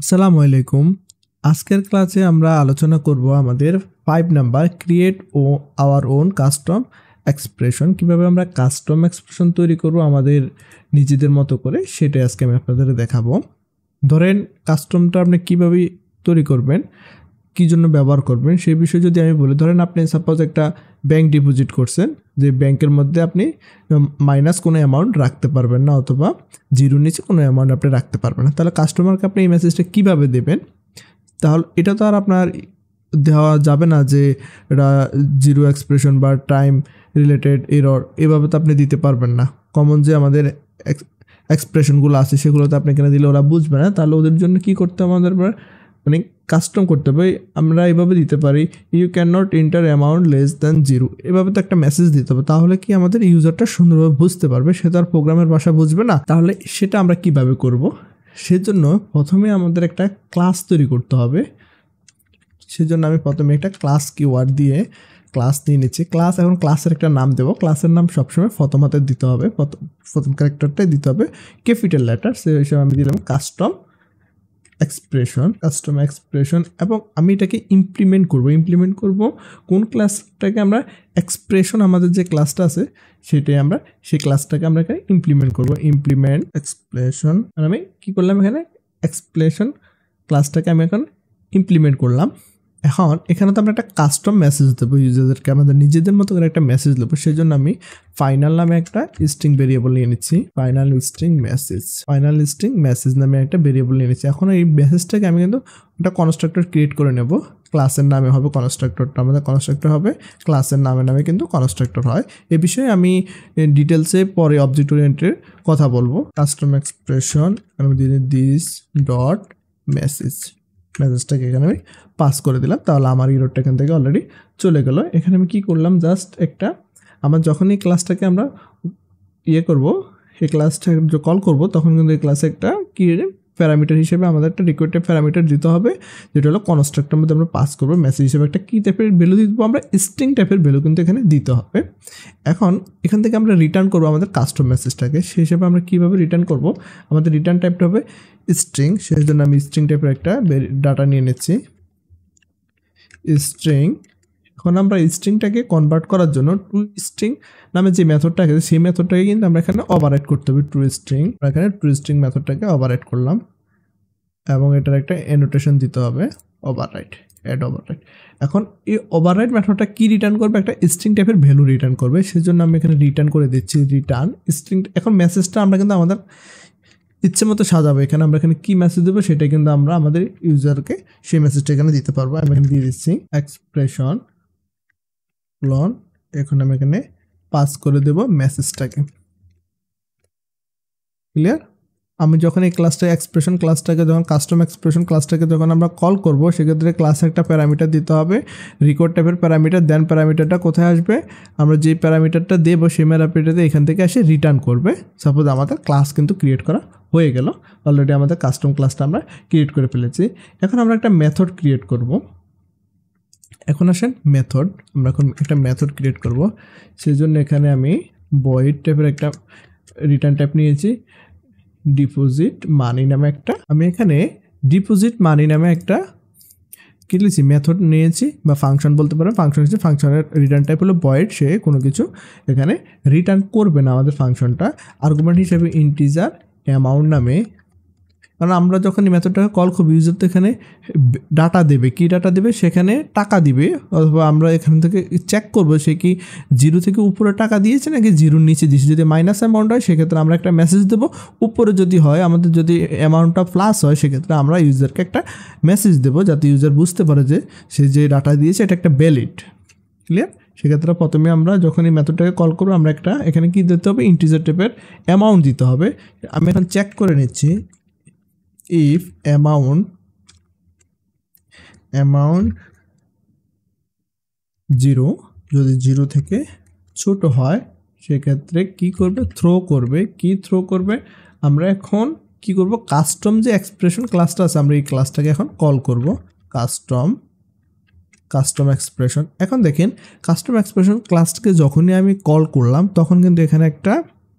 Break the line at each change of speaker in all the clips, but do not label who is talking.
আসসালামু আলাইকুম। আজকের ক্লাসে আমরা আলোচনা করব আমাদের 5 number create our own custom expression. কিভাবে আমরা কাস্টম এক্সপ্রেশন তৈরি করব আমাদের নিজেদের মতো করে, সেটাই আজকে আমি আপনাদের দেখাবো। ধরেন কাস্টমটা আপনি কিভাবে তৈরি করবেন, কী জন্য ব্যবহার করবেন সেই বিষয়ে যদি আমি বলি, ধরেন আপনি সাপোজ একটা ব্যাংক ডিপোজিট করছেন, যে ব্যাংকের মধ্যে আপনি মাইনাস কোনো অ্যামাউন্ট রাখতে পারবেন না, অথবা জিরোর নিচে কোনো অ্যামাউন্ট আপনি রাখতে পারবেন না। তাহলে কাস্টমারকে আপনি এই মেসেজটা কীভাবে দেবেন? তাহলে এটা তো আর আপনার দেওয়া যাবে না যে এটা জিরো এক্সপ্রেশন বা টাইম রিলেটেড এরর, এভাবে তো আপনি দিতে পারবেন না। কমন যে আমাদের এক্সপ্রেশনগুলো আছে সেগুলো তো আপনি এখানে দিলে ওরা বুঝবে না। তাহলে ওদের জন্য কী করতে হবে, আমাদের মানে কাস্টম করতে হবে। আমরা এভাবে দিতে পারি, you can not enter amount less than zero, এভাবে তো একটা মেসেজ দিতে হবে। তাহলে কি আমাদের ইউজারটা সুন্দরভাবে বুঝতে পারবে, সে তো আর প্রোগ্রামের ভাষা বুঝবে না। তাহলে সেটা আমরা কিভাবে করব? সেজন্য প্রথমে আমাদের একটা ক্লাস তৈরি করতে হবে। সেজন্য আমি প্রথমে একটা ক্লাস কিওয়ার্ড দিয়ে ক্লাস নিয়ে নিচ্ছি। এখন ক্লাসের একটা নাম দেবো। ক্লাসের নাম সবসময় প্রথম হাতে দিতে হবে, প্রথম ক্যারেক্টারটাই দিতে হবে ক্যাপিটাল লেটার। সেই হিসাবে আমি দিলাম কাস্টম এক্সপ্রেশন। এবং আমি এটাকে ইমপ্লিমেন্ট করব কোন ক্লাসটাকে? আমরা এক্সপ্রেশন, আমাদের যে ক্লাসটা আছে সেটাই আমরা সেই ক্লাসটাকে আমরা এখানে ইমপ্লিমেন্ট এক্সপ্রেশন। আর আমি কী করলাম, এখানে এক্সপ্রেশন ক্লাসটাকে আমি এখন ইমপ্লিমেন্ট করলাম। এখন এখানে তো আমরা একটা কাস্টম মেসেজ দেবো ইউজারদেরকে, আমাদের নিজেদের মতো করে একটা মেসেজ দেবো। সেই জন্য আমি ফাইনাল নামে একটা স্ট্রিং ভেরিয়েবল নিয়ে নিচ্ছি। ফাইনাল স্ট্রিং মেসেজ নামে একটা ভেরিয়েবল নিয়ে নিচ্ছি। এখন এই মেসেজটাকে আমি কিন্তু একটা কনস্ট্রাক্টর ক্রিয়েট করে নেব। ক্লাসের নামে হবে কনস্ট্রাক্টরটা, আমাদের কনস্ট্রাক্টর হবে ক্লাসের নামে কিন্তু কনস্ট্রাক্টর হয়। এ বিষয়ে আমি ডিটেলসে পরে অবজেক্ট ওরিয়েন্টেড কথা বলবো। কাস্টম এক্সপ্রেশন আমি দিয়ে দিস ডট মেসেজটাকে এখানে আমি পাস করে দিলাম। তাহলে আমার ইরোডটা এখান থেকে অলরেডি চলে গেল। এখানে আমি কি করলাম, জাস্ট একটা আমার যখন এই ক্লাসটাকে আমরা করব, এই ক্লাসটা কল করব, তখন কিন্তু এই ক্লাসে একটা কি প্যারামিটার হিসেবে আমাদের একটা রিকোয়ার্ড প্যারামিটার দিতে হবে, যেটা হলো কনস্ট্রাক্টরের মধ্যে আমরা পাস করবো। মেসেজ হিসেবে একটা কি টাইপের ভ্যালু দিব, আমরা স্ট্রিং টাইপের ভ্যালু কিন্তু এখানে দিতে হবে। এখন এখান থেকে আমরা রিটার্ন করবো আমাদের কাস্টম মেসেজটাকে। সেই হিসেবে আমরা কীভাবে রিটার্ন করব, আমাদের রিটার্ন টাইপটা হবে স্ট্রিং। সেই জন্য আমি স্ট্রিং টাইপের একটা ডাটা নিয়ে নিচ্ছি, স্ট্রিং। এখন আমরা স্ট্রিংটাকে কনভার্ট করার জন্য টু স্ট্রিং নামে যে মেথডটা আছে সেই মেথডটাকে কিন্তু আমরা এখানে ওভাররাইড করতে হবে। টু স্ট্রিং মেথডটাকে ওভাররাইড করলাম এবং এটার একটা অ্যানোটেশন দিতে হবে, ওভাররাইড। এখন এই ওভাররাইড মেথডটা কি রিটার্ন করবে, একটা স্ট্রিং টাইপের ভ্যালু রিটার্ন করবে। সেজন্য আমি এখানে রিটার্ন করে দিচ্ছি রিটার্ন স্ট্রিং। এখন মেসেজটা আমরা কিন্তু আমাদের ইচ্ছে মতো সাজাবো। এখানে আমরা এখানে কি মেসেজ দেবো সেটা কিন্তু আমরা আমাদের ইউজারকে সেই মেসেজটা এখানে দিতে পারবো। আমি এখানে দিয়ে দিচ্ছি এক্সপ্রেশন লন। এখন আমি এখানে পাস করে দেব মেসেজটাকে। ক্লিয়ার? আমি যখন এই ক্লাসটাকে যখন কাস্টম এক্সপ্রেশন ক্লাসটাকে যখন আমরা কল করব, সেক্ষেত্রে ক্লাসে একটা প্যারামিটার দিতে হবে, রেকর্ড টাইপের প্যারামিটার। দেন প্যারামিটারটা কোথায় আসবে, আমরা যে প্যারামিটারটা দেবো সেই প্যারামিটারটা এখান থেকে এসে রিটার্ন করবে। সাপোজ আমাদের ক্লাস কিন্তু ক্রিয়েট করা হয়ে গেল, অলরেডি আমাদের কাস্টম ক্লাসটা আমরা ক্রিয়েট করে ফেলেছি। এখন আমরা একটা মেথড ক্রিয়েট করব। এখন আসেন মেথড, আমরা এখন একটা মেথড ক্রিয়েট করব। সেই জন্য এখানে আমি ভয়েড টাইপের একটা রিটার্ন টাইপ নিয়েছি, ডিপোজিট মানি নামে একটা। আমি এখানে ডিপোজিট মানি নামে একটা কি লিখছি, মেথড নিয়েছি বা ফাংশন বলতে পারেন। ফাংশনের রিটার্ন টাইপ হলো ভয়েড। সে কোনো কিছু এখানে রিটার্ন করবে না আমাদের ফাংশনটা। আর্গুমেন্ট হিসেবে ইন্টিজার অ্যামাউন্ট নামে, কারণ আমরা যখন এই মেথডটাকে কল করব, ইউজার তো এখানে ডাটা দেবে। কি ডাটা দেবে, সেখানে টাকা দিবে, অথবা আমরা এখান থেকে চেক করব সে কি জিরো থেকে উপরে টাকা দিয়েছে নাকি জিরোর নিচে দিয়েছে। যদি মাইনাস অ্যামাউন্ট হয় সেক্ষেত্রে আমরা একটা মেসেজ দেবো। উপরে যদি হয়, আমাদের যদি অ্যামাউন্টটা প্লাস হয়, সেক্ষেত্রে আমরা ইউজারকে একটা মেসেজ দেবো, যাতে ইউজার বুঝতে পারে যে সে যে ডাটা দিয়েছে এটা একটা ভ্যালিড। ক্লিয়ার? সেক্ষেত্রে প্রথমে আমরা যখন এই মেথডটাকে কল করবো, আমরা একটা এখানে কি দিতে হবে, ইন্টিজার টাইপের অ্যামাউন্ট দিতে হবে। আমি এখন চেক করে নিচ্ছি, if amount 0, যদি 0 থেকে ছোট হয় সেক্ষেত্রে কি করবে, থ্রো করবে। আমরা এখন কি করব, কাস্টম যে এক্সপ্রেশন ক্লাসটা আছে, আমরা এই ক্লাসটাকে এখন কল করব কাস্টম এক্সপ্রেশন। এখন দেখেন কাস্টম এক্সপ্রেশন ক্লাসটাকে যখনই আমি কল করলাম, তখন কিন্তু এখানে একটা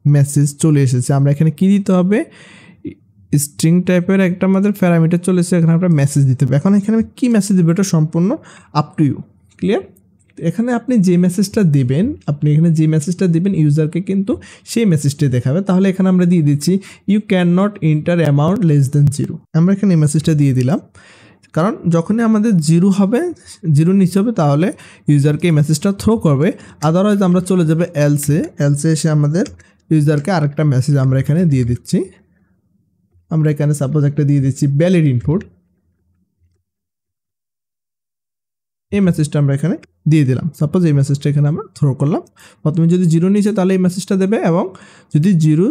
মেসেজ চলে এসেছে। আমরা এখানে কি দিতে হবে, স্ট্রিং টাইপের একটা আমাদের প্যারামিটার চলেছে, এখানে আমরা মেসেজ দিতে হবে। এখন এখানে আমি কী মেসেজ দেবো এটা সম্পূর্ণ আপ টু ইউ, ক্লিয়ার? এখানে আপনি যে মেসেজটা দেবেন, ইউজারকে কিন্তু সেই মেসেজটাই দেখাবে। তাহলে এখানে আমরা দিয়ে দিচ্ছি you can not enter amount less than 0। আমরা এখানে এই মেসেজটা দিয়ে দিলাম, কারণ যখনই আমাদের 0 হবে, 0 নিচে হবে, তাহলে ইউজারকে এই মেসেজটা থ্রো করবে। আদারওয়াইজ আমরা চলে যাবে এলসে এসে আমাদের ইউজারকে আরেকটা মেসেজ আমরা এখানে দিয়ে দিচ্ছি। আমরা এখানে সাপোজ একটা দিয়ে দিচ্ছি ভ্যালিড ইনপুট, এই মেসেজটা আমরা এখানে দিয়ে দিলাম। সাপোজ এই মেসেজটা এখানে আমরা থ্রো করলাম। প্রথমে যদি 0 নিচে তাহলে এই মেসেজটা দেবে, এবং যদি 0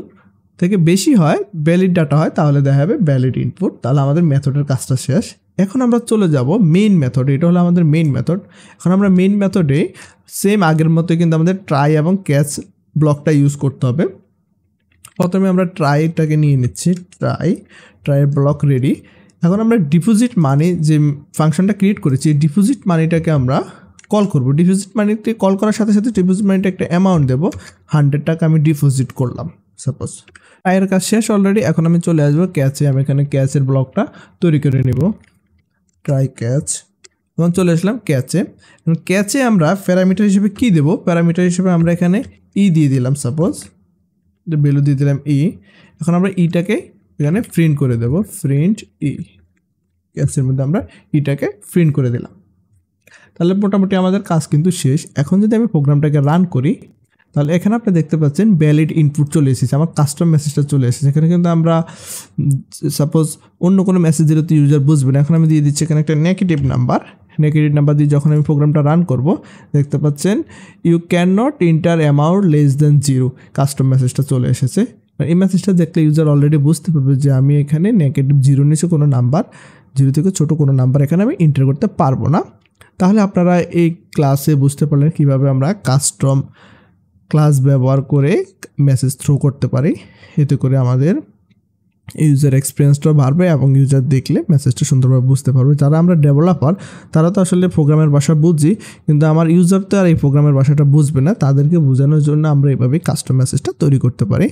থেকে বেশি হয়, ভ্যালিড ডাটা হয়, তাহলে দেখা যাবে ভ্যালিড ইনপুট। তাহলে আমাদের মেথডের কাজটা শেষ। এখন আমরা চলে যাব মেইন মেথড, এটা হলো আমাদের মেইন মেথড। এখন আমরা মেইন মেথডে সেম আগের মতো কিন্তু আমাদের ট্রাই এবং ক্যাচ ব্লকটা ইউজ করতে হবে। প্রথমে আমরা ট্রাইটাকে নিয়ে নিচ্ছি, ট্রাইয়ের ব্লক রেডি। এখন আমরা ডিপোজিট মানি যে ফাংশনটা ক্রিয়েট করেছি, ডিপোজিট মানিটাকে আমরা কল করব। ডিপোজিট মানিতে কল করার সাথে সাথে ডিপোজিট মানিটা একটা অ্যামাউন্ট দেবো, 100 টাকা আমি ডিপোজিট করলাম সাপোজ। ট্রাইয়ের কাজ শেষ অলরেডি। এখন আমি চলে আসবো ক্যাচে, আমি এখানে ক্যাচের ব্লকটা তৈরি করে নেব, ট্রাই ক্যাচ। এবং চলে আসলাম ক্যাচে। ক্যাচে আমরা প্যারামিটার হিসেবে কী দেবো? প্যারামিটার হিসেবে আমরা এখানে দিয়ে দিলাম, সাপোজ ভ্যালু দিয়ে দিলাম এখন আমরা ইটাকে এখানে প্রিন্ট করে দেব, প্রিন্ট ক্যাচের মধ্যে আমরা ইটাকে প্রিন্ট করে দিলাম। তাহলে মোটামুটি আমাদের কাজ কিন্তু শেষ। এখন যদি আমি প্রোগ্রামটাকে রান করি, তাহলে এখানে আপনি দেখতে পাচ্ছেন ভ্যালিড ইনপুট চলে এসেছে, আমার কাস্টম মেসেজটা চলে এসেছে। এখানে কিন্তু আমরা সাপোজ অন্য কোনো মেসেজ দিলে তো ইউজার বুঝবে না। এখন আমি দিয়ে দিচ্ছি এখানে একটা নেগেটিভ নাম্বার দিয়ে যখন আমি প্রোগ্রামটা রান করব, দেখতে পাচ্ছেন you can not enter amount less than 0, custom মেসেজটা চলে এসেছে। এই মেসেজটা দেখলে ইউজার অলরেডি বুঝতে পারবে যে আমি এখানে নেগেটিভ 0 নিচে কোনো নাম্বার, 0 থেকে ছোটো কোনো নাম্বার এখানে আমি এন্টার করতে পারবো না। তাহলে আপনারা এই ক্লাসে বুঝতে পারলেন কীভাবে আমরা কাস্টম ক্লাস ব্যবহার করে মেসেজ থ্রো করতে পারি। এতে করে আমাদের ইউজার এক্সপিরিয়েন্সটা বাড়বে এবং ইউজার দেখলে মেসেজটা সুন্দরভাবে বুঝতে পারবে। যারা আমরা ডেভেলপার তারা তো আসলে প্রোগ্রামের ভাষা বুঝি, কিন্তু আমার ইউজার তো আর এই প্রোগ্রামের ভাষাটা বুঝবে না। তাদেরকে বোঝানোর জন্য আমরা এইভাবে কাস্টম মেসেজটা তৈরি করতে পারি।